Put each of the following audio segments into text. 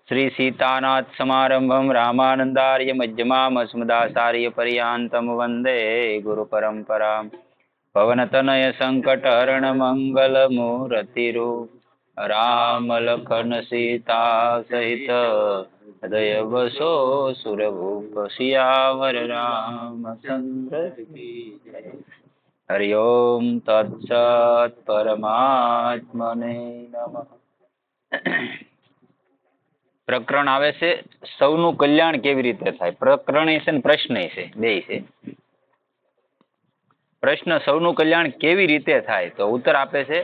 श्री सीतानाथ समारंभम रामानंदार्य मध्यमाम अस्मदाचार्य पर्यांतम वंदे गुरु परंपरा पवनतनय संकट हरण मंगल मूर्तिरूप राम लखन सीता सहित हृदय बसो सुरभूप सियावर रामचंद्र की जय। हरि ओम तत्सत् परमात्मने नमः। પ્રકરણ આવે છે સૌનું કલ્યાણ કેવી રીતે થાય. પ્રકરણ છે ને પ્રશ્ન છે, બે છે. પ્રશ્ન સૌનું કલ્યાણ કેવી રીતે થાય, તો ઉત્તર આપે છે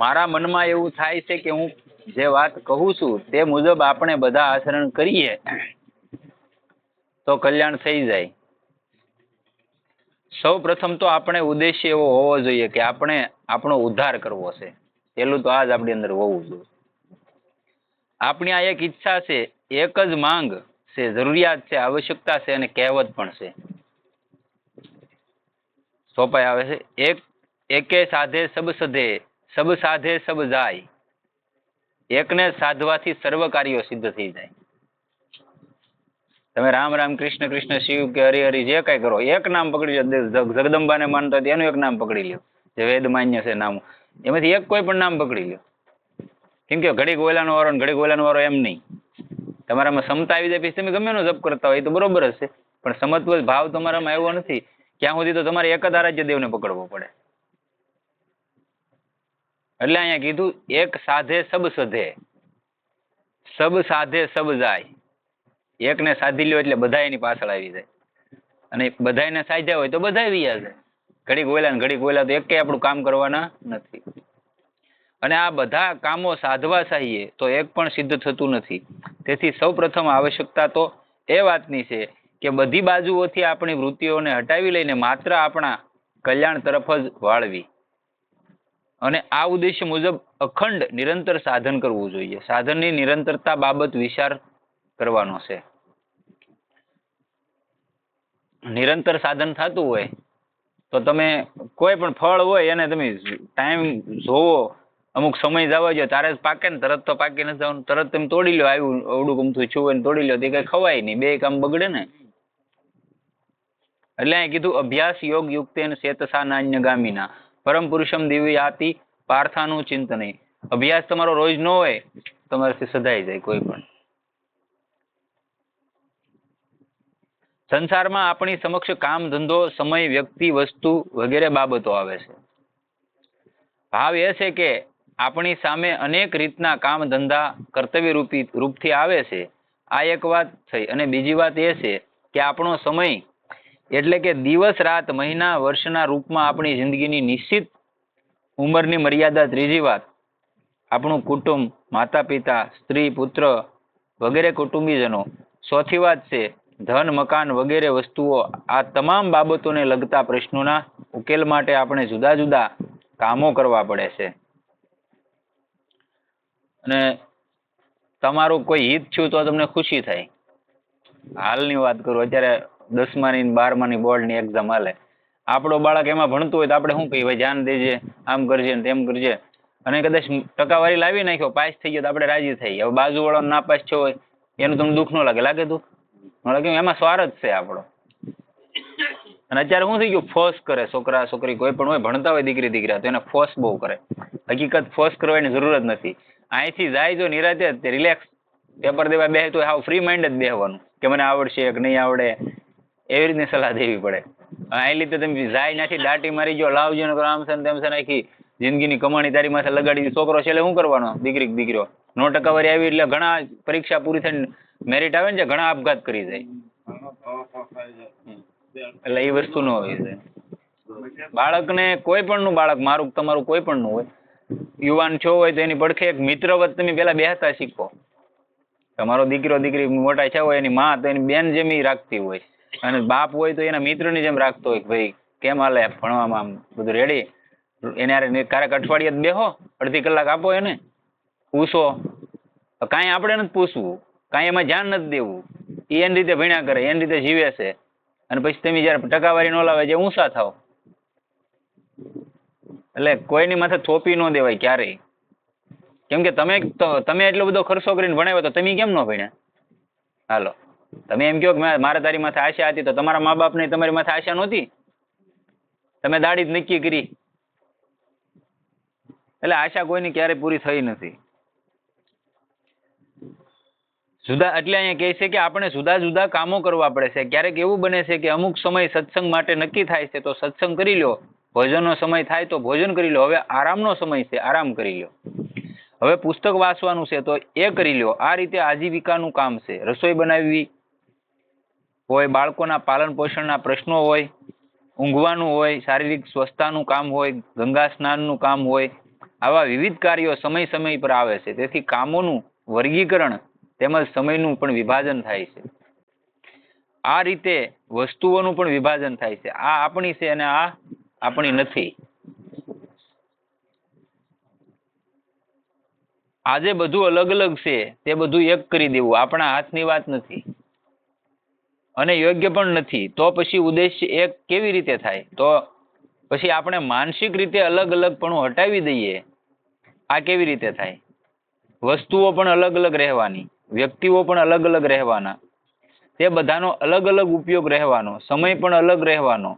મારા મનમાં એવું થાય છે કે હું જે વાત કહું છું તે મુજબ આપણે બધા આચરણ કરીએ તો કલ્યાણ થઈ જાય. સૌ પ્રથમ તો આપણે ઉદ્દેશ્ય એવો હોવો જોઈએ કે આપણે આપણો ઉદ્ધાર કરવો છે. પેલું તો આ જ આપણી અંદર હોવું જોઈએ. આપણી આ એક ઈચ્છા છે, એક જ માંગ છે, જરૂરિયાત છે, આવશ્યકતા છે અને કહેવત પણ છે. સોપાઈ આવે છે એકે સાધે સબ સધે, સબ સાધે સબ જાય. એકને સાધવાથી સર્વ કાર્યો સિદ્ધ થઈ જાય. તમે રામ રામ કૃષ્ણ કૃષ્ણ શિવ કે હરિ હરિ જે કઈ કરો, એક નામ પકડી લો. જગદંબાને માનતા એનું એક નામ પકડી લો, જે વેદ માન્ય છે નામ, એમાંથી એક કોઈ પણ નામ પકડી લો. કેમ કે ઘડીક ઓલાનો વારો ને ઘડીક ઓલાનો વારો એમ નહીં. તમારામાં ક્ષમતા આવી જાય પછી તમે ગમે એનો જપ કરતા હોય તો બરોબર જ છે, પણ સમત્વ ભાવ તમારામાં આવ્યો નથી ત્યાં સુધી તો તમારે એક જ આરાધ્ય દેવને પકડવો પડે. એટલે અહીંયા કીધું એક સાધે સબ સધે, સબ સાધે સબ જાય. એકને સાધી લ્યો એટલે બધા એની પાછળ આવી જાય, અને બધાને સાધ્યા હોય તો બધા વિયા જાય. ઘડીક ઓલા ને ઘડીક ઓલા તો એક આપણું કામ કરવાના નથી. અને આ બધા કામો સાધવા ચાહીએ તો એક પણ સિદ્ધ થતું નથી. તેથી સૌ પ્રથમ આવશ્યકતા તો એ વાતની છે કે બધી બાજુઓથી આપણી વૃત્તિઓને હટાવી લઈને માત્ર આપણા કલ્યાણ તરફ જ વાળવી, અને આ ઉદ્દેશ્ય મુજબ અખંડ નિરંતર સાધન કરવું જોઈએ. સાધનની નિરંતરતા બાબત વિચાર કરવાનો છે. નિરંતર સાધન થતું હોય તો તમે કોઈ પણ ફળ હોય એને તમે ટાઈમ જોવો, અમુક સમય જવા જોઈએ તારે જ પાકે ને, તરત તો પાકી નથી જવાનું. તરત તમે તોડી લો, આવ્યું અવડું ગમતું છું હોય તોડી લો, તે કઈ ખવાય નહીં, બે કામ બગડે ને. એટલે અહીં કીધું અભ્યાસ યોગ યુક્તેન ચેતસા નાન્યગામીના પરમ પુરુષમ દિવ્યાતિ પાર્થાનું ચિંતન. અભ્યાસ તમારો રોજ ન હોય તમારાથી સધાઈ જાય કોઈ પણ. સંસારમાં આપણી સમક્ષ કામ ધંધો સમય વ્યક્તિ વસ્તુ વગેરે બાબતો આવે છે. ભાવ એ છે કે આપણી સામે અનેક રીતના કામ ધંધા કર્તવ્ય રૂપથી આવે છે. આ એક વાત થઈ. અને બીજી વાત એ છે કે આપણો સમય એટલે કે દિવસ રાત મહિના વર્ષના રૂપમાં આપણી જિંદગીની નિશ્ચિત ઉંમરની મર્યાદા. ત્રીજી વાત આપણું કુટુંબ, માતા પિતા, સ્ત્રી પુત્ર વગેરે કુટુંબીજનો. ચોથી વાત છે ધન મકાન વગેરે વસ્તુઓ. આ તમામ બાબતોને લગતા પ્રશ્નોના ઉકેલ માટે આપણે જુદા જુદા કામો કરવા પડે છે. અને તમારું કોઈ હિત થયું તો તમને ખુશી થાય. હાલની વાત કરું, અત્યારે 10માની 12માની બોર્ડની એક્ઝામ હાલે. આપણો બાળક એમાં ભણતું હોય તો આપણે શું કહીએ, ભાઈ ધ્યાન દેજે, આમ કરજે ને તેમ કરજે. અને કદાચ ટકાવારી લાવી નાખ્યો, પાસ થઈ ગયો તો આપણે રાજી થઈ. હવે બાજુવાળાનો નાપાસ થયો હોય એનું તમને દુઃખ ન લાગે? લાગે દુઃખ ન લાગે? એમાં સ્વાર્થ છે આપણો. અને અત્યારે શું થઈ ગયું, ફોર્સ કરે છોકરા છોકરી કોઈ પણ હોય, ભણતા હોય દીકરી દીકરા, તો એને ફોર્સ બહુ કરે. હકીકત ફોર્સ કરવાની જરૂર જ નથી. અહીંથી જાય જો નિરાતે રિલેક્સ પેપર દેવા બેસે તો હાવ ફ્રી માઇન્ડ જ બેસવાનું કે મને આવડશે કે નહીં આવડે, એવી રીતની સલાહ દેવી પડે. અહીં લીધે તમે જાય નાખી દાટી મારી ગયો, લાવજો ને આમ છે તેમ છે, નાખી જિંદગીની કમાણી તારી માથે લગાડી. છોકરો છેલ્લે શું કરવાનો? દીકરો 9 ટકાવારી આવી એટલે ઘણા પરીક્ષા પૂરી થઈને મેરિટ આવે ને, ઘણા આપઘાત કરી જાય. એટલે એ વસ્તુ ન હોય છે. બાળકને કોઈ પણ નું બાળક, મારું તમારું કોઈ પણ નું હોય, યુવાન છો હોય તો એની પડખે એક મિત્ર વત તમે પેલા બેસતા શીખો. તમારો દીકરો દીકરી મોટા થયા હોય, એની માં તો એની બેન જેમ રાખતી હોય, અને બાપ હોય તો એના મિત્રની જેમ રાખતો હોય કે ભાઈ કેમ હાલે ભણવામાં, આમ બધું રેડી. એને ક્યારેક અઠવાડિયે જ બેહો, અડધી કલાક આપો એને, પૂછો. કાંઈ આપણે નથી પૂછવું, કાંઈ એમાં ધ્યાન નથી દેવું. એ એની રીતે ભણ્યા કરે, એની રીતે જીવે છે. અને પછી તમે જયારે ટકાવારી ન લાવે જે ઊંચા થાવ. એટલે કોઈની માથે થોપી ન દેવાય ક્યારેય. કેમ કે તમે એટલો બધો ખર્ચો કરીને ભણાવ્યો તો તમે કેમ ન ભણ્યા? હાલો, તમે એમ કહો કે મારે તારી માથે આશા હતી, તો તમારા મા બાપને તમારી માથે આશા નહોતી? તમે દાડી જ નક્કી કરી. એટલે આશા કોઈની ક્યારેય પૂરી થઈ નથી. એટલે અહીંયા કહે છે કે આપણે જુદા જુદા કામો કરવા પડે છે. ક્યારેક એવું બને છે કે અમુક સમય સત્સંગ માટે નક્કી થાય છે તો સત્સંગ કરી લો, ભોજનનો સમય થાય તો ભોજન કરી લો, હવે આરામનો સમય છે આરામ કરી લો, હવે પુસ્તક વાંચવાનું છે તો એ કરી લો. આ રીતે આજીવિકાનું કામ છે. રસોઈ બનાવવી હોય, બાળકોના પાલન પોષણના પ્રશ્નો હોય, ઊંઘવાનું હોય, શારીરિક સ્વસ્થતાનું કામ હોય, ગંગા સ્નાનનું કામ હોય, આવા વિવિધ કાર્યો સમય સમય પર આવે છે. તેથી કામોનું વર્ગીકરણ તેમજ સમયનું પણ વિભાજન થાય છે. આ રીતે વસ્તુઓનું પણ વિભાજન થાય છે. આ આપણી છે અને આ આપણી નથી. આજે બધું અલગ અલગ છે તે બધું એક કરી દેવું આપણા હાથની વાત નથી અને યોગ્ય પણ નથી. તો પછી ઉદ્દેશ્ય એક કેવી રીતે થાય? તો પછી આપણે માનસિક રીતે અલગ અલગ પણ હટાવી દઈએ. આ કેવી રીતે થાય? વસ્તુઓ પણ અલગ અલગ રહેવાની, વ્યક્તિઓ પણ અલગ અલગ રહેવાના, તે બધાનો અલગ અલગ ઉપયોગ રહેવાનો, સમય પણ અલગ રહેવાનો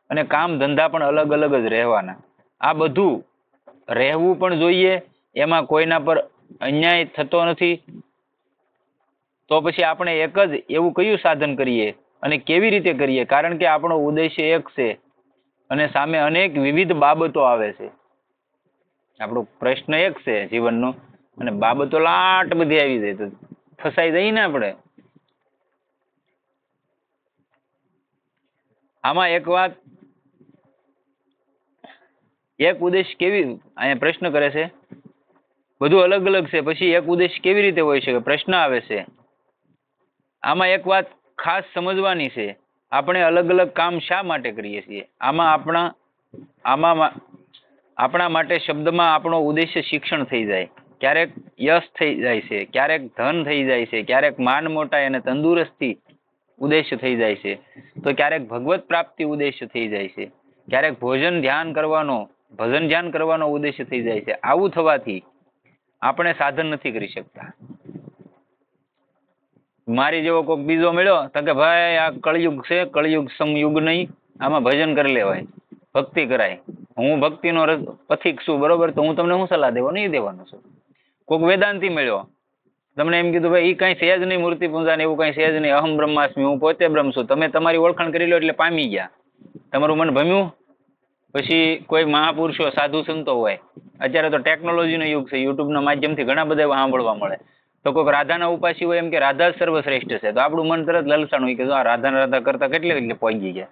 અને કામ ધંધા પણ અલગ અલગ જ રહેવાના. આ બધું રહેવું પણ જોઈએ. એમાં કોઈના પર અન્યાય થતો નથી. તો પછી આપણે એક જ એવું કયું સાધન કરીએ અને કેવી રીતે કરીએ? કારણ કે આપણો ઉદ્દેશ્ય એક છે અને સામે અનેક વિવિધ બાબતો આવે છે. આપણો પ્રશ્ન એક છે જીવનનો અને બાબતો લાટ બધી આવી જાય તો ફસાઈ જઈએ ને આપણે. આમાં એક વાત, એક ઉદ્દેશ કેવી, અહીંયા પ્રશ્ન કરે છે બધું અલગ અલગ છે પછી એક ઉદ્દેશ કેવી રીતે હોઈ શકે? પ્રશ્ન આવે છે. આમાં એક વાત ખાસ સમજવાની છે, આપણે અલગ અલગ કામ શા માટે કરીએ છીએ? આમાં આપણા માટે શબ્દમાં આપણો ઉદ્દેશ્ય શિક્ષણ થઈ જાય, ક્યારેક યશ થઈ જાય છે, ક્યારેક ધન થઈ જાય છે, ક્યારેક માન મોટાઈ અને તંદુરસ્તી ઉદ્દેશ્ય થઈ જાય છે, તો ક્યારેક ભગવત પ્રાપ્તિ ઉદ્દેશ્ય થઈ જાય છે, ક્યારેક ભજન ધ્યાન કરવાનો ઉદ્દેશ્ય થઈ જાય છે. આવું થવાથી આપણે સાધન નથી કરી શકતા. મારી જેવો કોઈક બીજો મળ્યો તો કે ભાઈ આ કળયુગ છે, કળયુગ સમયુગ નહીં, આમાં ભજન કરી લેવાય, ભક્તિ કરાય, હું ભક્તિનો પથિક છું, બરોબર, તો હું તમને શું સલાહ દેવો? નહીં દેવાનો છું. કોઈક વેદાંતિ મળ્યો, તમને એમ કીધું ભાઈ એ કઈ સહેજ નહીં, મૂર્તિ પૂજા ને એવું કઈ સહેજ નહીં, અહમ બ્રહ્માસ્મિ, હું પોતે બ્રહ્મ છું. તમે તમારી ઓળખાણ કરી લો એટલે પામી ગયા, તમારું મન ભમ્યું. પછી કોઈ મહાપુરુષો સાધુ સંતો હોય, અત્યારે તો ટેકનોલોજીનો યુગ છે, યુટ્યુબના માધ્યમથી ઘણા બધા સાંભળવા મળે. તો કોઈક રાધાના ઉપાસી હોય એમ કે રાધા જ સર્વશ્રેષ્ઠ છે, તો આપણું મન તરત લલસાણ હોય કે આ રાધા કરતા કેટલે પહોંચી ગયા,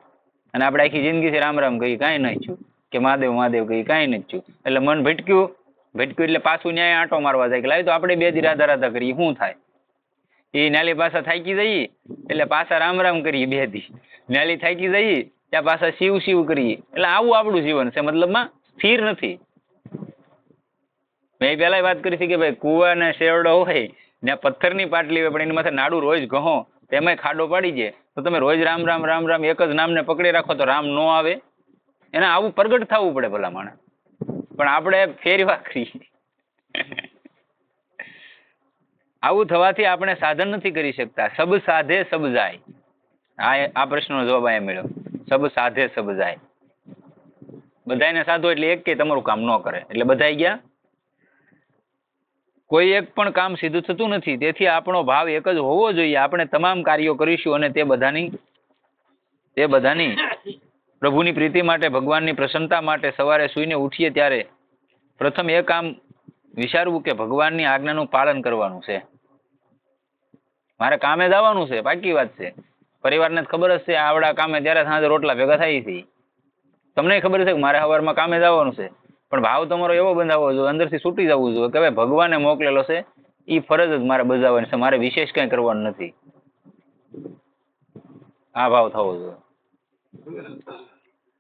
અને આપણે આખી જિંદગી છે રામ રામ કહી કાંઈ નહીં થયું, કે મહાદેવ મહાદેવ કહી કાંઈ નથી થયું. એટલે મન ભટક્યું એટલે પાછું ન્યાય આંટો મારવા જાય કે લાવી તો આપણે બે દી રાધા રાધા કરીએ, શું થાય? એ નાલી પાછા થાકી જઈએ એટલે પાછા રામ રામ કરીએ, બે દી નાલી થાકી જઈએ ત્યાં પાછા શિવ શિવ કરીએ. એટલે આવું આપણું જીવન છે, મતલબમાં સ્થિર નથી. મેં પહેલા વાત કરી હતી કે ભાઈ કુવા ને શેરડો હોય ને પથ્થરની પાટલી હોય પણ એની માથે નાડું રોજ ઘહો તેમાં ખાડો પાડી જાય, તો તમે રોજ રામ રામ રામ રામ એક જ નામને પકડી રાખો તો રામ નો આવે? એને આવું પ્રગટ થવું પડે ભલા માણસ. પણ આપણે ફેરવા કરીએ. આવું થવાથી આપણે સાધન નથી કરી શકતા. સબ સાધે સબ જાય. આ પ્રશ્નનો જવાબ અહીંયા મળ્યો. સબ સાધે સબ જાય. બધાને સાધો એટલે એક કે તમારું કામ ન કરે એટલે બધા ગયા. કોઈ એક પણ કામ સીધું થતું નથી. તેથી આપણો ભાવ એક જ હોવો જોઈએ. આપણે તમામ કાર્યો કરીશું અને તે બધાની પ્રભુની પ્રીતિ માટે, ભગવાનની પ્રસન્નતા માટે સવારે સૂઈને ઉઠીએ ત્યારે પ્રથમ એ કામ વિચારવું કે ભગવાનની આજ્ઞાનું પાલન કરવાનું છે. મારે કામે જવાનું છે, પાકી વાત છે. પરિવારને ખબર જ છે આવડા કામે ત્યારે સાંજે રોટલા ભેગા થાય છે. તમને ખબર છે કે મારે સવારમાં કામે જવાનું છે, પણ ભાવ તમારો એવો બંધાવવો જોઈએ, અંદરથી છૂટી જવું જોઈએ કે ભાઈ ભગવાને મોકલેલો છે, એ ફરજ જ મારે બજાવવાની છે, મારે વિશેષ કંઈ કરવાનું નથી. આ ભાવ થવો જોઈએ.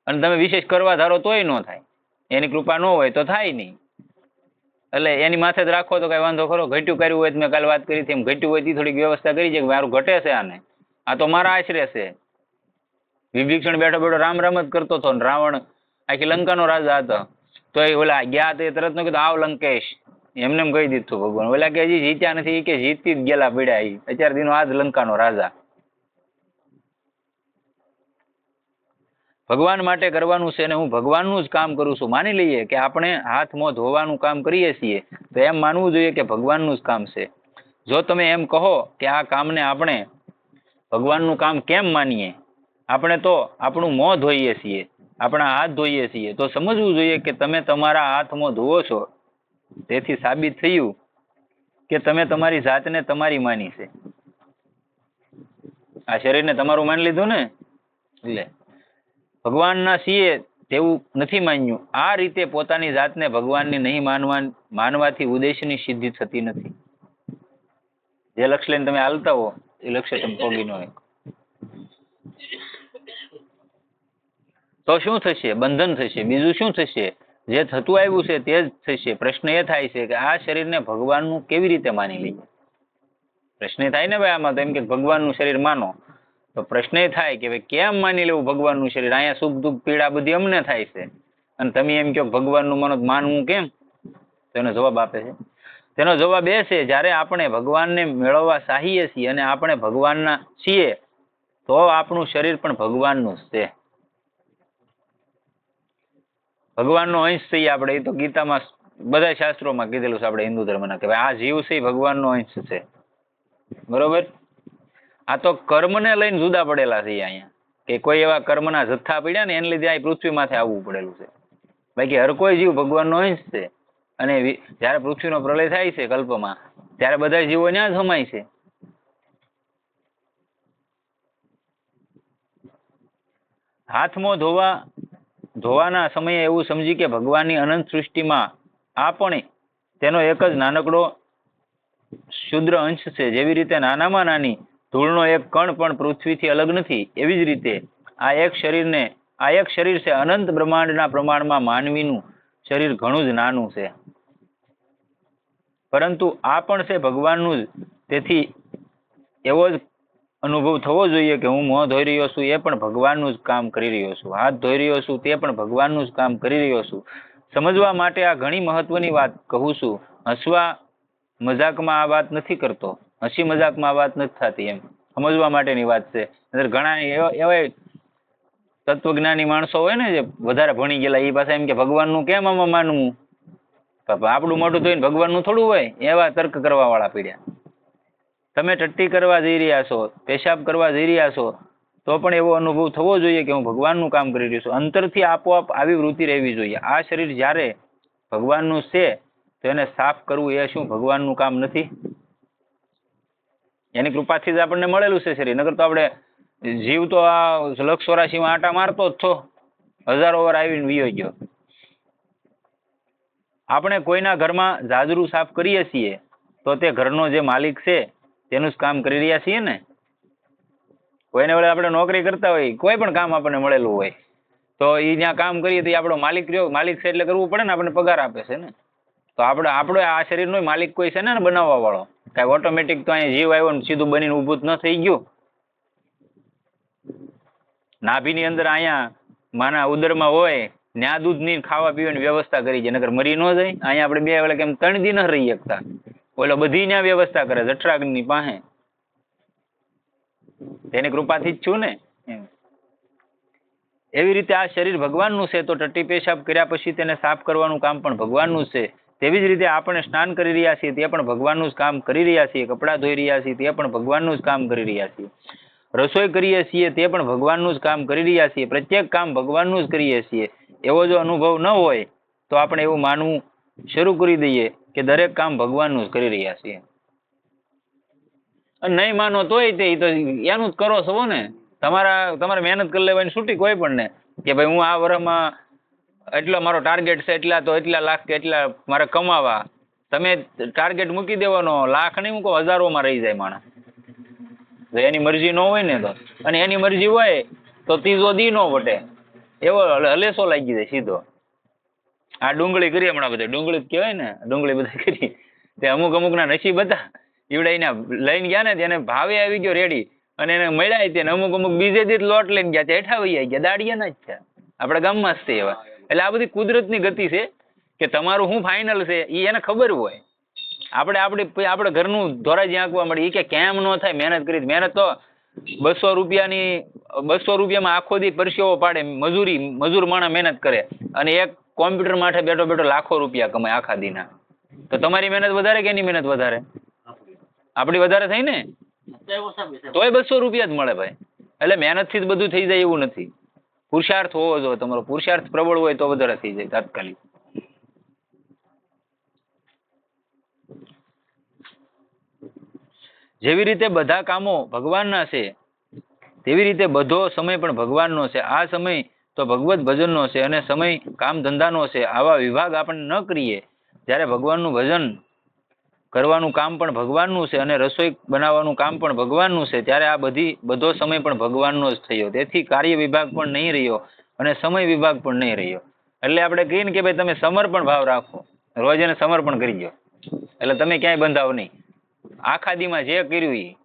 અને તમે વિશેષ કરવા ધારો તોય ન થાય, એની કૃપા ન હોય તો થાય નહીં. એટલે એની માથે જ રાખો તો કઈ વાંધો ખરો? ઘટ્યું કર્યું હોય તો મેં કાલે વાત કરી હતી એમ ઘટ્યું હોય તે થોડીક વ્યવસ્થા કરી છે કે મારું ઘટે છે, આને આ તો મારા આશરે છે. વિભીષણ બેઠો બેઠો રામ રામ જ કરતો હતો ને રાવણ આખી લંકાનો રાજા હતો, તો એ ઓલા ગયા તો એ તરત નો કીધું આવ લંકેશ, એમને એમ કહી દીધું ભગવાન. ઓલા કે હજી જીત્યા નથી, કે જીતી જ ગયેલા પડ્યા. અત્યાર દીનો આજ લંકાનો રાજા. ભગવાન માટે કરવાનું છે ને હું ભગવાનનું જ કામ કરું છું. માની લઈએ કે આપણે હાથ મોં ધોવાનું કામ કરીએ છીએ, તો એમ માનવું જોઈએ કે ભગવાનનું જ કામ છે. જો તમે એમ કહો કે આ કામને આપણે ભગવાનનું કામ કેમ માનીએ, આપણે તો આપણું મોં ધોઈએ છીએ, આપણા હાથ ધોઈએ છીએ, તો સમજવું જોઈએ કે તમે તમારા હાથ મોં ધોવો છો, તેથી સાબિત થયું કે તમે તમારી જાતને તમારી માની છે. આ શરીરને તમારું માની લીધું ને, એટલે ભગવાનના છીએ તેવું નથી માન્યું. આ રીતે પોતાની જાતને ભગવાનની નહીં માનવાથી ઉદ્દેશની સિદ્ધિ થતી નથી. જે લક્ષ્ય લઈને તમે હાલતા હો એ લક્ષ્ય તમે પોગી ન હોય તો શું થશે? બંધન થશે. બીજું શું થશે? જે થતું આવ્યું છે તે જ થશે. પ્રશ્ન એ થાય છે કે આ શરીરને ભગવાનનું કેવી રીતે માની લઈએ? પ્રશ્ન એ થાય ને ભાઈ આમાં, તો એમ કે ભગવાનનું શરીર માનો, તો પ્રશ્ન એ થાય કે ભાઈ કેમ માની લેવું ભગવાનનું શરીર? અહીંયા સુખ દુઃખ પીડા બધી અમને થાય છે, અને તમે એમ કહો ભગવાનનું માનો, માનવું કેમ? તેનો જવાબ આપે છે. તેનો જવાબ એ છે, જ્યારે આપણે ભગવાનને મેળવવા ચાહીએ છીએ અને આપણે ભગવાનના છીએ, તો આપણું શરીર પણ ભગવાનનું જ છે. ભગવાનનો અંશ છીએ આપણે. એ તો ગીતામાં બધા શાસ્ત્રોમાં કીધેલું છે આપણે હિન્દુ ધર્મના, કે ભાઈ આ જીવ છે એ ભગવાનનો અંશ છે. બરોબર? આ તો કર્મને લઈને જુદા પડેલા છે અહીંયા, કે કોઈ એવા કર્મના જથ્થા પડ્યા ને એને લીધે આ પૃથ્વી માથે આવવું પડેલું છે. બાકી હર કોઈ જીવ ભગવાનનો અંશ છે. અને જ્યારે પૃથ્વીનો પ્રલય થાય છે કલ્પમાં, ત્યારે બધા જીવો ત્યાં જ સમાય છે. હાથ મોં ધોવાના સમયે એવું સમજી કે ભગવાનની અનંત સૃષ્ટિમાં આપણે તેનો એક જ નાનકડો ક્ષુદ્ર અંશ છે. જેવી રીતે નાનામાં નાની ધૂળનો એક કણ પણ પૃથ્વીથી અલગ નથી, એવી જ રીતે આ એક શરીર છે. અનંત બ્રહ્માંડના પ્રમાણમાં માનવીનું શરીર ઘણું જ નાનું છે, પરંતુ આ પણ છે ભગવાનનું જ. તેથી એવો જ અનુભવ થવો જોઈએ કે હું મોં ધોઈ રહ્યો છું એ પણ ભગવાનનું જ કામ કરી રહ્યો છું, હાથ ધોઈ રહ્યો છું તે પણ ભગવાનનું જ કામ કરી રહ્યો છું. સમજવા માટે આ ઘણી મહત્વની વાત કહું છું. હસવા મજાકમાં આ વાત નથી કરતો, હસી મજાકમાં આ વાત નથી થતી, એમ સમજવા માટેની વાત છે. ઘણા એવા તત્વજ્ઞાની માણસો હોય ને જે વધારે ભણી ગયેલા, એ પાસે એમ કે ભગવાનનું કેમ આમાં માનવું? આપણું મોઢું ધોઈને ભગવાનનું થોડું હોય? એવા તર્ક કરવા વાળા પીડ્યા. તમે ટટ્ટી કરવા જઈ રહ્યા છો, પેશાબ કરવા જઈ રહ્યા છો, તો પણ એવો અનુભવ થવો જોઈએ કે હું ભગવાનનું કામ કરી રહ્યો છું. અંતરથી આપોઆપ આવી વૃત્તિ રહેવી જોઈએ. આ શરીર જ્યારે ભગવાનનું છે તો એને સાફ કરવું એ શું ભગવાનનું કામ નથી? એની કૃપાથી જ આપણને મળેલું છે શરીર. નકર તો આપણે જીવ તો આ 184 આટા મારતો જ છો, હજારો વાર આવીને વિયો ગયો. આપણે કોઈના ઘરમાં જાજરૂ સાફ કરીએ છીએ તો તે ઘરનો જે માલિક છે તેનું જ કામ કરી રહ્યા છીએ ને. કોઈને વડે આપણે નોકરી કરતા હોય, કોઈ પણ કામ આપણને મળેલું હોય, તો એ જ્યાં કામ કરીએ તો આપણો માલિક છે એટલે કરવું પડે ને, આપણને પગાર આપે છે ને. તો આપણે આ શરીરનો માલિક કોઈ છે ને બનાવવા વાળો. કાંઈ ઓટોમેટિક તો અહીંયા જીવ આવ્યો ને સીધું બનીને ઊભું ન થઈ ગયું. નાભીની અંદર અહીંયા માના ઉદરમાં હોય, ન્યા દૂધની ખાવા પીવાની વ્યવસ્થા કરી છે, નકર મરી ન જાય. અહીંયા આપણે 2 વેળા કેમ 3 દી ન રહી શકતા, ઓલો બધી ન્યા વ્યવસ્થા કરે જઠરાગ્નિની પાસે. તેની કૃપાથી જ છું ને. એવી રીતે આ શરીર ભગવાનનું છે, તો ટટ્ટી પેશાબ કર્યા પછી તેને સાફ કરવાનું કામ પણ ભગવાનનું છે. તેવી જ રીતે આપણે સ્નાન કરી રહ્યા છીએ તે પણ ભગવાનનું જ કામ કરી રહ્યા છીએ, કપડાં ધોઈ રહ્યા છીએ તે પણ ભગવાનનું જ કામ કરી રહ્યા છીએ, રસોઈ કરીએ છીએ તે પણ ભગવાનનું જ કામ કરી રહ્યા છીએ, પ્રત્યેક કામ ભગવાનનું જ કરીએ છીએ. એવો જો અનુભવ ન હોય તો આપણે એવું માનવું શરૂ કરી દઈએ કે દરેક કામ ભગવાનનું જ કરી રહ્યા છીએ. નહીં માનો તોય તે તો એનું જ કરો છો ને. તમારે મહેનત કરી લેવાની છૂટી કોઈ પણ ને, કે ભાઈ હું આ વર્ષમાં એટલો મારો ટાર્ગેટ છે, એટલા લાખ કે એટલા મારે કમાવા. તમે ટાર્ગેટ મૂકી દેવાનો, લાખ નહીં મૂકો, હજારોમાં રહી જાય માણસ. એની મરજી ન હોય ને તો, અને એની મરજી હોય તો ત્રીજો દી નો વટે, એવો હલેસો લાગી જાય સીધો. આ ડુંગળી કરી હમણાં બધા, ડુંગળી કહેવાય ને, ડુંગળી બધા કરી, તે અમુક ના નસીબ હતા ઈવડે એના લઈને ગયા ને, તેને ભાવે આવી ગયો રેડી, અને એને મળ્યા તેને અમુક બીજે દી લોટ લઈને ગયા, હેઠા વહી ગયા, દાડિયાના જ છે, આપણા ગામમાં જ છે એવા. એટલે આ બધી કુદરતની ગતિ છે કે તમારું શું ફાઇનલ છે એ એને ખબર હોય. આપણે ઘરનું ધોરાજી આંકવા મળે એ કે કેમ ન થાય મહેનત કરી. મહેનત તો 200 રૂપિયામાં આખો દી પરસેવો પાડે મજૂર માણસ મહેનત કરે અને એક કોમ્પ્યુટર માટે બેઠો બેઠો લાખો રૂપિયા કમાય આખા દીના. તો તમારી મહેનત વધારે કે એની મહેનત વધારે? આપણી વધારે થઈ ને, તોય 200 રૂપિયા જ મળે ભાઈ. એટલે મહેનતથી જ બધું થઈ જાય એવું નથી. પુરુષાર્થ હોવો જોઈએ તમારો. પુરુષાર્થ પ્રબળ હોય તો વધારે થઈ જાય તાત્કાલિક. જેવી રીતે બધા કામો ભગવાનના છે તેવી રીતે બધો સમય પણ ભગવાનનો છે. આ સમય તો ભગવત ભજનનો છે અને સમય કામ ધંધાનો છે. આવા વિભાગ આપણે ન કરીએ. જ્યારે ભગવાનનું ભજન કરવાનું કામ પણ ભગવાનનું છે અને રસોઈ બનાવવાનું કામ પણ ભગવાનનું છે, ત્યારે આ બધો સમય પણ ભગવાનનો જ થયો. તેથી કાર્ય વિભાગ પણ નહીં રહ્યો અને સમય વિભાગ પણ નહીં રહ્યો. એટલે આપણે કહીએ ને કે ભાઈ તમે સમર્પણ ભાવ રાખો, રોજ એને સમર્પણ કરી દો, એટલે તમે ક્યાંય બંધાવ નહીં. આખા દીમાં જે કર્યું એ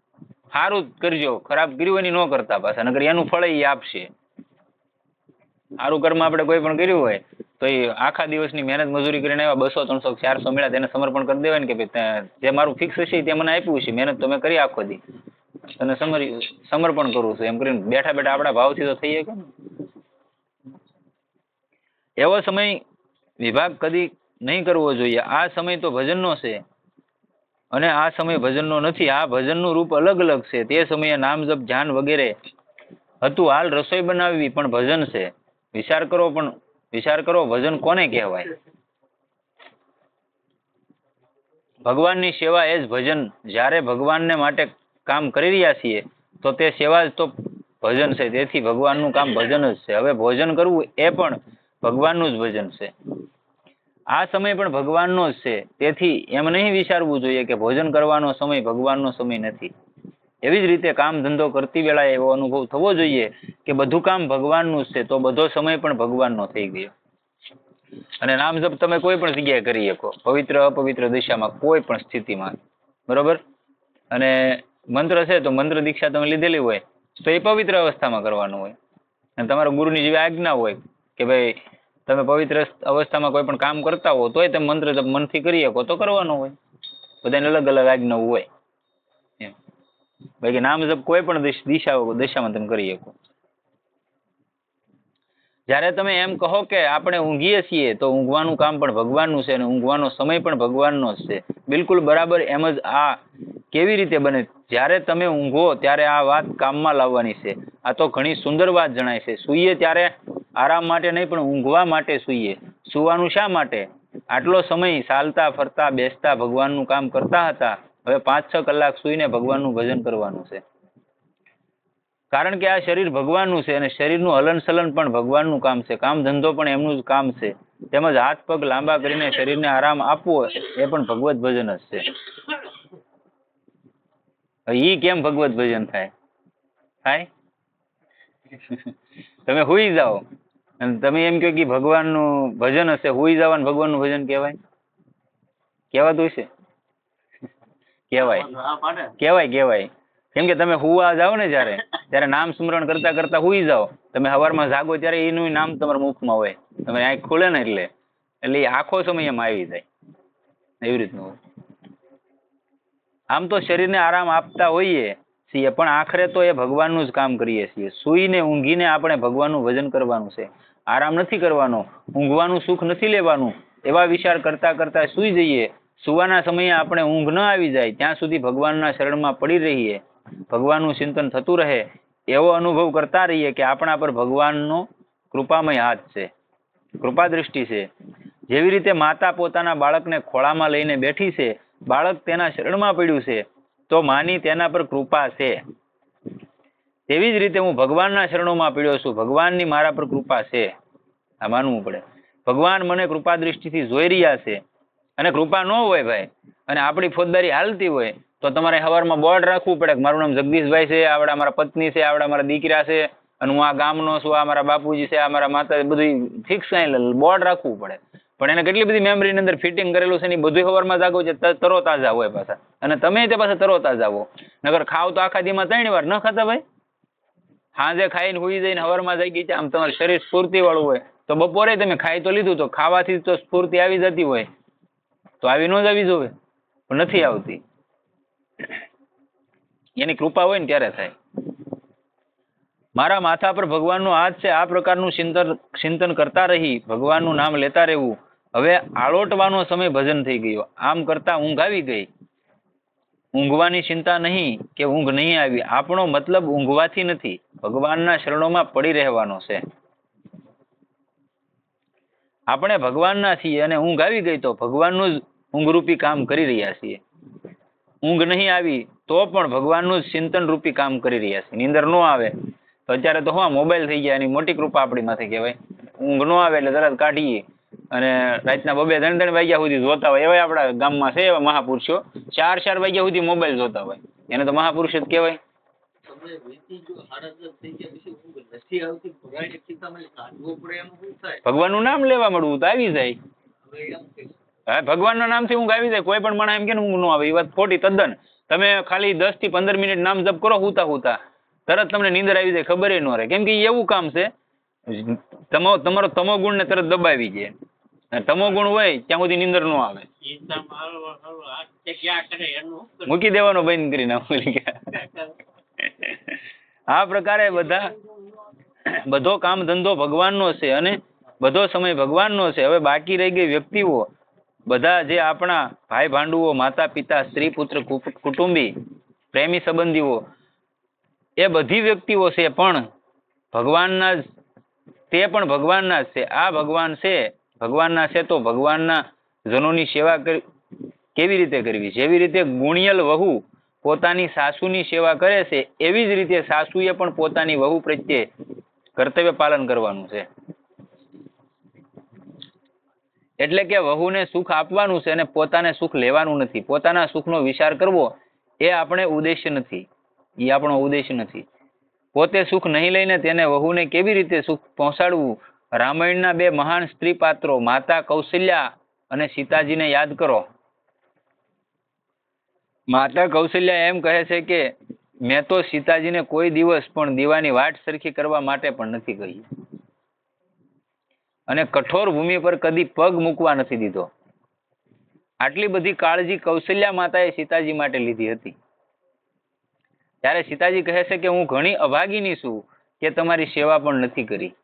સારું જ કરજો, ખરાબ કર્યું એની ન કરતા પાછા, નકર એનું ફળ એ આપશે. સારું કર્મ આપણે કોઈ પણ કર્યું હોય તો એ આખા દિવસની મહેનત મજૂરી કરીને એવા 200, 300, 400 મળ્યા તેને સમર્પણ કરી દેવાય ને કે ભાઈ જે મારું ફિક્સ હશે તે મને આપ્યું છે, મહેનત તો મેં કરી આખો દી, તને સમર્પણ કરું છું એમ કરીને બેઠા બેઠા આપણા ભાવથી તો થઈ શકે ને. એવો સમય વિભાગ કદી નહીં કરવો જોઈએ. આ સમય તો ભજનનો છે અને આ સમય ભજનનો નથી. આ ભજનનું રૂપ અલગ અલગ છે. તે સમયે નામ જપ ધ્યાન વગેરે હતું. હાલ રસોઈ બનાવવી પણ ભજન છે. વિચાર કરો ભજન કોને કહેવાય? ભગવાનની સેવા એ જ ભજન. જ્યારે ભગવાનને માટે કામ કરી રહ્યા છીએ તો તે સેવા જ તો ભજન છે. તેથી ભગવાનનું કામ ભજન જ છે. હવે ભોજન કરવું એ પણ ભગવાનનું જ ભજન છે. આ સમય પણ ભગવાનનો જ છે. તેથી એમ નહીં વિચારવું જોઈએ કે ભોજન કરવાનો સમય ભગવાનનો સમય નથી. એવી જ રીતે કામ ધંધો કરતી વેળાએ એવો અનુભવ થવો જોઈએ કે બધું કામ ભગવાનનું જ છે, તો બધો સમય પણ ભગવાનનો થઈ ગયો. અને નામ જપ તમે કોઈ પણ જગ્યાએ કરી શકો, પવિત્ર અપવિત્ર દિશામાં, કોઈ પણ સ્થિતિમાં, બરોબર. અને મંત્ર છે તો મંત્ર દીક્ષા તમે લીધેલી હોય તો એ પવિત્ર અવસ્થામાં કરવાનું હોય. અને તમારા ગુરુની જેવી આજ્ઞા હોય કે ભાઈ તમે પવિત્ર અવસ્થામાં કોઈ પણ કામ કરતા હો તોય તમે મંત્ર જપ મનથી કરી શકો તો કરવાનો હોય. બધાને અલગ અલગ આજ્ઞા હોય. બાકી નામ જપ કોઈ પણ દિશામાં તમે કરી શકો. જ્યારે તમે એમ કહો કે આપણે ઊંઘીએ છીએ તો ઊંઘવાનું કામ પણ ભગવાનનું છે અને ઊંઘવાનો સમય પણ ભગવાનનો જ છે. બિલકુલ બરાબર. એમ જ આ કેવી રીતે બને? જ્યારે તમે ઊંઘો ત્યારે આ વાત કામમાં લાવવાની છે. આ તો ઘણી સુંદર વાત જણાય છે. સૂઈએ ત્યારે આરામ માટે નહીં પણ ઊંઘવા માટે સૂઈએ. સૂવાનું શા માટે? આટલો સમય ચાલતા ફરતા બેસતા ભગવાનનું કામ કરતા હતા. હવે 5-6 કલાક સૂઈને ભગવાનનું ભજન કરવાનું છે. કારણ કે આ શરીર ભગવાનનું છે અને શરીરનું હલનચલન પણ ભગવાનનું કામ છે. કામ ધંધો પણ એમનું જ કામ છે. તેમજ હાથ પગ લાંબા કરીને શરીરને આરામ આપવો એ પણ ભગવત ભજન જ છે. ઈ કેમ ભગવત ભજન થાય? તમે હુઈ જાઓ અને તમે એમ કહો કે ભગવાનનું ભજન હશે, હુઈ જાવ અને ભગવાનનું ભજન કહેવાય? કહેવાતું છે? કહેવાય. કેમ કે તમે હુવા જાઓ ને ત્યારે નામ સ્મરણ કરતા કરતા હુઈ જાઓ. તમે સવારમાં જાગો ત્યારે એનું નામ તમારા મુખમાં હોય. તમે આંખ ખુલે ને એટલે આખો સમય એમ આવી જાય. એવી રીતનું હોય. આમ તો શરીરને આરામ આપતા હોઈએ છીએ પણ આખરે તો એ ભગવાનનું જ કામ કરીએ છીએ. સૂઈને ઊંઘીને આપણે ભગવાનનું ભજન કરવાનું છે. આરામ નથી કરવાનો, ઊંઘવાનું સુખ નથી લેવાનું. એવા વિચાર કરતા કરતા સૂઈ જઈએ. સુવાના સમયે આપણે ઊંઘ ન આવી જાય ત્યાં સુધી ભગવાનના શરણમાં પડી રહીએ. ભગવાનનું ચિંતન થતું રહે. એવો અનુભવ કરતા રહીએ કે આપણા પર ભગવાનનો કૃપામય હાથ છે, કૃપા દ્રષ્ટિ છે. જેવી રીતે માતા પોતાના બાળકને ખોળામાં લઈને બેઠી છે, બાળક તેના શરણમાં પડ્યું છે તો માની તેના પર કૃપા છે. તેવી જ રીતે હું ભગવાનના શરણોમાં પડ્યો છું, ભગવાનની મારા પર કૃપા છે. આ માનવું પડે. ભગવાન મને કૃપા દ્રષ્ટિથી જોઈ રહ્યા છે. અને કૃપા ન હોય ભાઈ અને આપણી ફોજદારી હાલતી હોય તો તમારે સવારમાં બોર્ડ રાખવું પડે કે મારું નામ જગદીશભાઈ છે, આવડા મારા પત્ની છે, આવડા મારા દીકરા છે, અને હું આ ગામનો છું, આ મારા બાપુજી છે, આ મારા માતા, બધું ફિક્સ બોર્ડ રાખવું પડે. પણ એને કેટલી બધી મેમરીની અંદર ફિટિંગ કરેલું છે ને બધું સવારમાં જાગો છે, તરો તાજા હોય પાછા. અને તમે તે પાછા તરો તાજા હો. નગર ખાવ તો આખા દીમાં 3 વાર ન ખાતા ભાઈ. સાંજે ખાઈને હુઈ જઈને સવારમાં જાગી છે, આમ તમારું શરીર સ્ફૂર્તિ વાળું હોય તો બપોરે તમે ખાઈ તો લીધું, તો ખાવાથી તો સ્ફૂર્તિ આવી જતી હોય, તો આવી ન જ આવી જોવે, પણ નથી આવતી. એની કૃપા હોય ને ત્યારે થાય. મારા માથા પર ભગવાનનો હાથ છે, આ પ્રકારનું ચિંતન કરતા રહી ભગવાનનું નામ લેતા રહેવું. હવે આળોટવાનો સમય ભજન થઈ ગયો. આમ કરતા ઊંઘ આવી ગઈ. ઊંઘવાની ચિંતા નહીં કે ઊંઘ નહીં આવી, આપણો મતલબ ઊંઘવાથી નથી, ભગવાનના શરણોમાં પડી રહેવાનો છે. આપણે ભગવાનના છીએ અને ઊંઘ આવી ગઈ તો ભગવાનનું જ ઊંઘરૂપી કામ કરી રહ્યા છીએ. ઊંઘ નહીં આવી તો પણ ભગવાનનું જ ચિંતન રૂપી કામ કરી રહ્યા છીએ. નીંદર ન આવે તો અત્યારે તો હા મોબાઈલ થઈ ગયા, એની મોટી કૃપા આપણી માથે કહેવાય. ઊંઘ ન આવે એટલે તરત કાઢીએ અને રાતના 2-3 વાગ્યા સુધી જોતા હોય. એવા આપણા ગામમાં છે એવા મહાપુરુષો 4 વાગ્યા સુધી મોબાઈલ જોતા હોય, એને તો મહાપુરુષ જ કહેવાય. ભગવાનનું નામ લેવા મળવું તો આવી જાય. હા, ભગવાનના નામથી ઊંઘ આવી જાય. કોઈ પણ માણસ એમ કે ઊંઘ ન આવે, એ વાત ખોટી તદ્દન. તમે ખાલી 10 થી 15 મિનિટ નામ જપ કરો હુતા તરત તમને નીંદર આવી જાય, ખબર ન રહે. કેમ કે એવું કામ છે, તમારો તમો ગુણ ને તરત દબાવી જાય. તમો ગુણ હોય ત્યાં સુધી નીંદર ન આવે, મૂકી દેવાનો બંધ કરી નાખો. આ પ્રકારે બધો કામ ધંધો ભગવાનનો છે અને બધો સમય ભગવાનનો છે. હવે બાકી રહી ગઈ વ્યક્તિઓ, બધા જે આપણા ભાઈ ભાંડુઓ, માતા પિતા, સ્ત્રી પુત્ર, કુટુંબી, પ્રેમી સંબંધીઓ, એ બધી વ્યક્તિઓ છે પણ ભગવાનના જ, તે પણ ભગવાનના જ છે. આ ભગવાન છે, ભગવાનના છે તો ભગવાનના જનોની સેવા કેવી રીતે કરવી? જેવી રીતે ગુણિયલ વહુ પોતાની સાસુની સેવા કરે છે, એવી જ રીતે સાસુએ પણ પોતાની વહુ પ્રત્યે કર્તવ્ય પાલન કરવાનું છે. એટલે કે વહુને સુખ આપવાનું છે અને પોતાને સુખ લેવાનું નથી. પોતાના સુખનો વિચાર કરવો એ આપણે ઉદ્દેશ્ય નથી, એ આપણો ઉદ્દેશ્ય નથી. પોતે સુખ નહીં લઈને તેને વહુને કેવી રીતે સુખ પહોંચાડવું? રામાયણના 2 મહાન સ્ત્રી પાત્રો માતા કૌશલ્યા અને સીતાજીને યાદ કરો. માતા કૌશલ્યા એમ કહે છે કે મેં તો સીતાજીને કોઈ દિવસ પણ દીવાની વાટ સરખી કરવા માટે પણ નથી કહી, અને કઠોર ભૂમિ પર કદી પગ મૂકવા નથી દીધો. આટલી બધી કાળજી કૌશલ્યા માતાએ સીતાજી માટે લીધી હતી. ત્યારે સીતાજી કહે છે કે હું ઘણી અભાગીની છું કે તમારી સેવા પણ નથી કરી.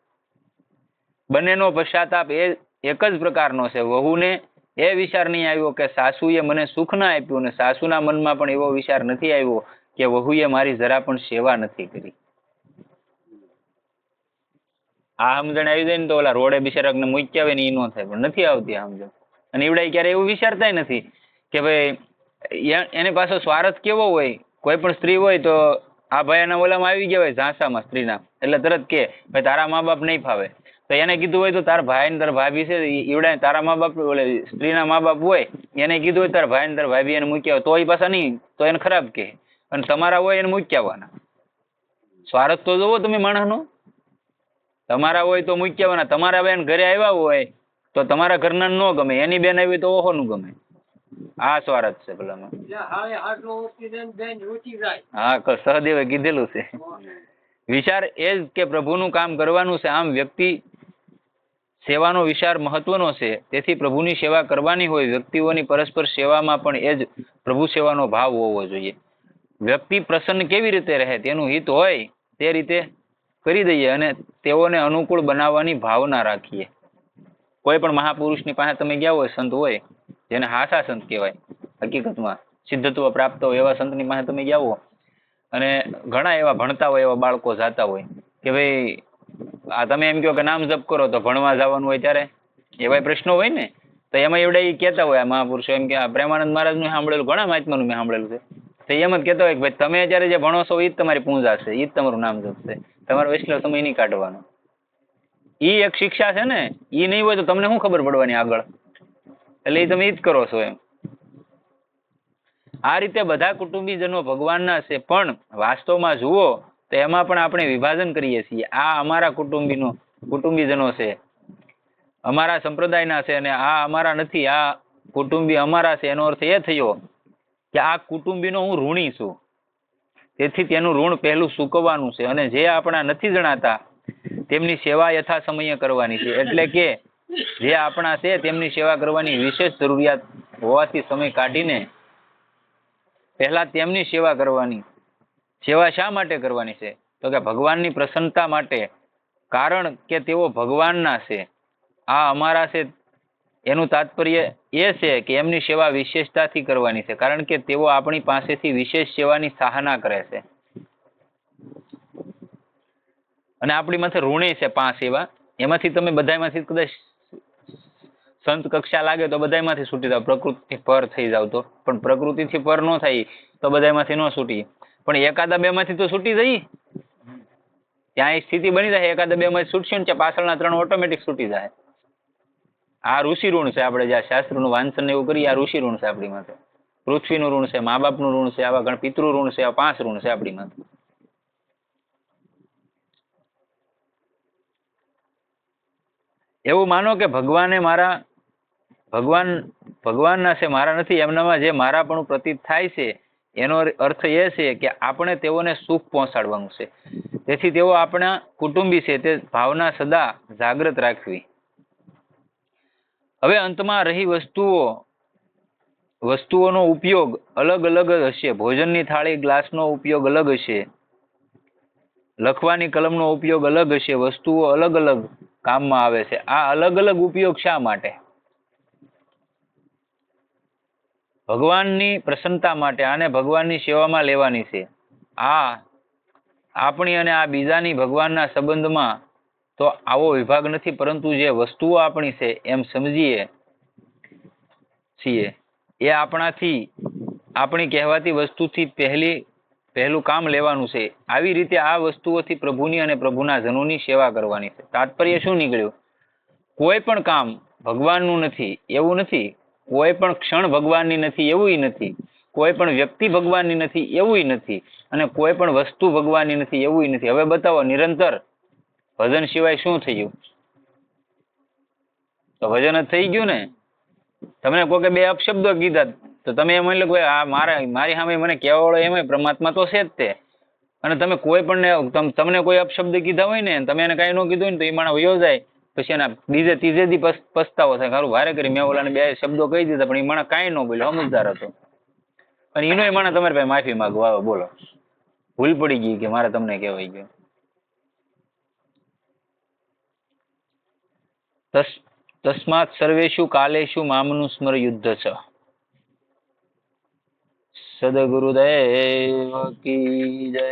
બંનેનો પશ્ચાતાપ એક જ પ્રકારનો છે. વહુને એ વિચાર નહીં આવ્યો કે સાસુએ મને સુખ ના આપ્યું, અને સાસુના મનમાં પણ એવો વિચાર નથી આવ્યો કે વહુએ મારી જરા પણ સેવા નથી કરી. આ સમજણ આવી જાય ને તો ઓલા રોડે બિચારાને મૂક્યા હોય ને એ ન થાય, પણ નથી આવતી આ સમજણ. અને એવડાય ક્યારે એવું વિચારતા નથી કે ભાઈ એને પાછો સ્વાર્થ કેવો હોય. કોઈ પણ સ્ત્રી હોય તો આ ભાઈ એના ઓલામાં આવી ગયા હોય ઝાંસામાં સ્ત્રીના, એટલે તરત કે ભાઈ તારા મા બાપ નહીં ફાવે. તો એને કીધું હોય તો તારા ભાઈ ને તારા ભાભી છે એવડાય તારા મા બાપ ઓલે સ્ત્રીના મા બાપ હોય એને કીધું હોય તારા ભાઈ ને તારા ભાભી એને મૂક્યા હોય તો એ પાછા નહીં, તો એને ખરાબ કે. અને તમારા હોય એને મૂક્યા આવવાના. સ્વાર્થ તો જોવો તમે માણસનો. તમારા હોય તો મૂક્યા આવવાના. તમારા બેન ઘરે આવ્યા હોય તો તમારા ઘરના ન ગમે, એની બેન આવી તો ઓહોનું ગમે. આ સ્વાર્થ છે ભલામાં. હા, સહદેવે કીધેલું છે. વિચાર એ જ કે પ્રભુનું કામ કરવાનું છે. આમ વ્યક્તિ સેવાનો વિચાર મહત્વનો છે. તેથી પ્રભુની સેવા કરવાની હોય, વ્યક્તિઓની પરસ્પર સેવામાં પણ એ જ પ્રભુ સેવાનો ભાવ હોવો જોઈએ. વ્યક્તિ પ્રસન્ન કેવી રીતે રહે, તેનું હિત હોય તે રીતે કરી દઈએ અને તેઓને અનુકૂળ બનાવવાની ભાવના રાખીએ. કોઈ પણ મહાપુરુષની પાસે તમે ગયા હોય, સંત હોય જેને હાસા સંત કહેવાય, હકીકતમાં સિદ્ધત્વ પ્રાપ્ત હોય એવા સંતની પાસે તમે ગયા હો, અને ઘણા એવા ભણતા હોય એવા બાળકો જાતા હોય કે ભાઈ આ તમે એમ કહો કે નામ જપ કરો તો ભણવા જવાનું હોય ત્યારે એવા પ્રશ્નો હોય ને, તો એમાં એવડે એ કહેતા હોય આ મહાપુરુષો એમ કે આ પ્રેમાનંદ મહારાજનું સાંભળેલું, ઘણા મહાત્માનું મેં સાંભળેલું છે. તો એમ જ કહેતા હોય કે ભાઈ તમે અત્યારે જે ભણો છો એ જ તમારી પૂંજા છે, એ જ તમારું નામ જપ છે, તમારો વૈષ્ણવ સમય નહીં કાઢવાનો. એ એક શિક્ષા છે ને, એ નહીં હોય તો તમને શું ખબર પડવાની આગળ? એટલે એ તમે એ જ કરો છો એમ. આ રીતે બધા કુટુંબીજનો ભગવાનના છે, પણ વાસ્તવમાં જુઓ તો એમાં પણ આપણે વિભાજન કરીએ છીએ. આ અમારા કુટુંબીજનો છે, અમારા સંપ્રદાયના છે, અને આ અમારા નથી, આ કુટુંબી અમારા છે. એનો અર્થ એ થયો કે આ કુટુંબીનો હું ઋણી છું, તેથી તેનું ઋણ પહેલું ચૂકવવાનું છે. અને જે આપણા નથી જણાતા તેમની સેવા યથા સમયે કરવાની છે. એટલે કે જે આપણા છે તેમની સેવા કરવાની વિશેષ જરૂરિયાત હોવાથી સમય કાઢીને પહેલા તેમની સેવા કરવાની. સેવા શા માટે કરવાની છે? તો કે ભગવાનની પ્રસન્નતા માટે, કારણ કે તેઓ ભગવાનના છે, આ અમારા છે. એનું તાત્પર્ય એ છે કે એમની સેવા વિશેષતાથી કરવાની છે, કારણ કે તેઓ આપણી પાસેથી વિશેષ સેવાની સાહના કરે છે. અને આપણી માથે ઋણી છે 5 એવા, એમાંથી તમે બધામાંથી કદાચ સંત કક્ષા લાગે તો બધામાંથી છૂટી જાવ, પ્રકૃતિથી પર થઈ જાવ તો. પણ પ્રકૃતિથી પર ન થાય તો બધામાંથી ન છૂટીએ, પણ એકાદા 2 માંથી તો છૂટી જઈએ. ત્યાં એ સ્થિતિ બની જાય, એકાદા 2 માંથી છૂટશે ને પાછળના 3 ઓટોમેટિક છૂટી જાય. આ ઋષિ ઋણ છે. આપણે જ્યાં શાસ્ત્રનું વાંચન એવું કરીએ, આ ઋષિ ઋણ છે આપણી માથે. પૃથ્વીનું ઋણ છે, મા બાપનું ઋણ છે, આવા ઘણા પિતૃ ઋણ છે, આ 5 ઋણ છે આપણી માથે. એવું માનો કે ભગવાને મારા ભગવાનના છે, મારા નથી. એમનામાં જે મારા પણ પ્રતીત થાય છે એનો અર્થ એ છે કે આપણે તેઓને સુખ પહોંચાડવાનું છે. તેથી તેઓ આપણા કુટુંબી છે, તે ભાવના સદા જાગૃત રાખવી. હવે અંતમાં રહી વસ્તુઓનો ઉપયોગ અલગ અલગ હશે. ભોજનની થાળી, ગ્લાસનો ઉપયોગ અલગ હશે, લખવાની કલમનો ઉપયોગ અલગ હશે. વસ્તુઓ અલગ અલગ કામમાં આવે છે. આ અલગ અલગ ઉપયોગ શા માટે? ભગવાનની પ્રસન્નતા માટે, આને ભગવાનની સેવામાં લેવાની છે. આ આપણી અને આ બીજાની ભગવાનના સંબંધમાં તો આવો વિભાગ નથી, પરંતુ જે વસ્તુઓ આપણી છે એમ સમજીએ છીએ, એ આપણી કહેવાતી વસ્તુથી પહેલું કામ લેવાનું છે. આવી રીતે આ વસ્તુઓથી પ્રભુની અને પ્રભુના જનોની સેવા કરવાની છે. તાત્પર્ય શું નીકળ્યું? કોઈ પણ કામ ભગવાનનું નથી એવું નથી, કોઈ પણ ક્ષણ ભગવાનની નથી એવું નથી, કોઈ પણ વ્યક્તિ ભગવાનની નથી એવું નથી, અને કોઈ પણ વસ્તુ ભગવાનની નથી એવું નથી. હવે બતાવો, નિરંતર ભજન સિવાય શું થયું? તો ભજન જ થઈ ગયું ને. તમને કોઈ કે 2 અપશબ્દો કીધા તો તમે એમ એટલે કે આ મારી સામે મને કહેવા વાળો એમ પરમાત્મા તો છે જ તે. અને તમે કોઈ પણ તમને કોઈ અપશબ્દ કીધા હોય ને, તમે એને કઈ ન કીધું હોય ને, તો એ માણસ વયો જાય. પછી એના ત્રીજે દી પસ્તાવો થાય, સારું વારે કરી મેં ઓલાને 2 શબ્દો કહી દીધા, પણ એ માણસ કાંઈ ન બોલ્યો, સમજદાર હતો. અને એનો એ માણસ તમારી પાસે માફી માંગવા આવે. બોલો, ભૂલ પડી ગઈ કે મારે તમને કહેવાય ગયું. તસ્માત સર્વેષુ કાલેષુ મામનું સ્મર યુદ્ધ છે. સદગુરુદેવ કી જય.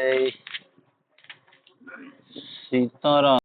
સીતારામ.